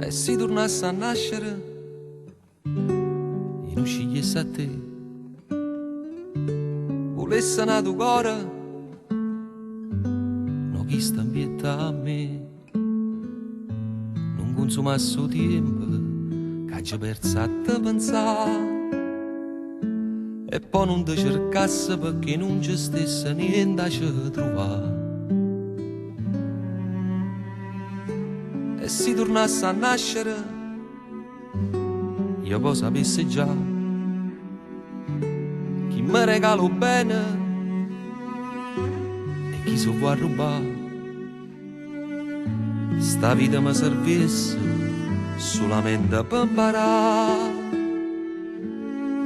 E si tornasse a nascere e non scegliesse a te, volesse nato cuore, no chi sta in pietà a me, non consumasse il tempo che ci persa a te pensare, e poi non ti cercasse perché non ci stesse niente a ci trovare. E si tornasse a nascere, io poi sapessi già chi mi regalo bene e chi si può rubare. Sta vita mi servisse solamente per imparare.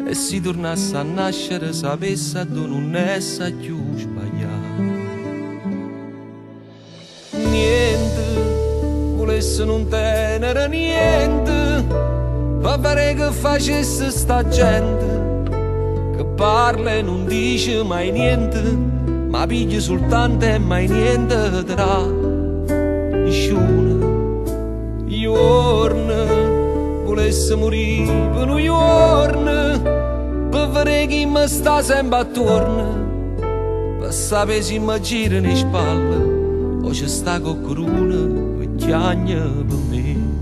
E si tornasse a nascere, sapesse dove non essa più sbagliare. Niente, volesse non tenere niente, per fare che facesse sta gente, che parla e non dice mai niente, ma piglia soltanto e mai niente tra nessuno. Giorno, volesse morire per un giorno, per vedere chi mi sta sempre attorno, per sapere se mi gira le spalle o c'è sta qualcuno che chiagna per me.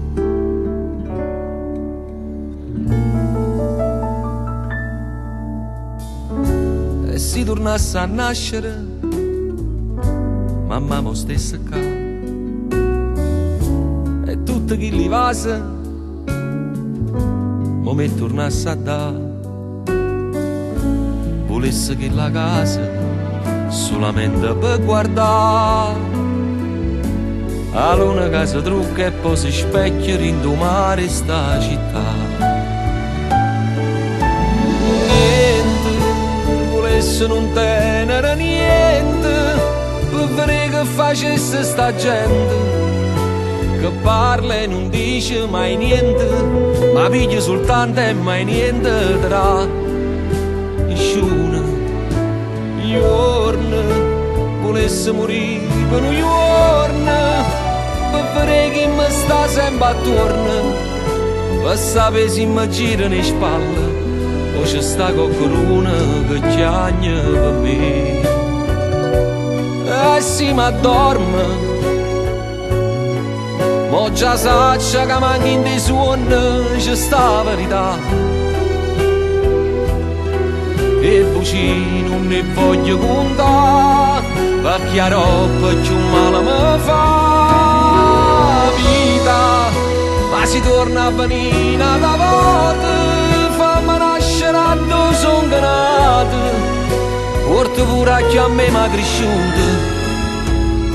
E si tornasse a nascere, mamma mo stesse qua, e tutti chi li vase mo mi tornasse a dare. Volesse che la casa solamente per guardare, allora casa trucca e poi si specchia rindomare sta città. Niente, volesse non tenere niente, per vedere che facesse sta gente, che parla e non dice mai niente, ma piglia soltanto e mai niente tra nessuno. Giorno, volesse morire per un giorno, per vedere chi mi sta sempre attorno, per sapere se mi gira le spalle o c'è sta qualcuno che chiagna per me. E se mi addormo, mo già saccia che manca in dei suoni c'è sta verità, e buci non ne voglio contare, perché roba più male mi fa vita, ma si torna a venire da volte, fammi nascere a dove sono nato, porto pure a chi a me m'ha cresciuto,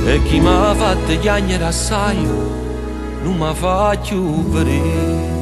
e chi m'ha fatto chiagnere assai non mi fa più vedere.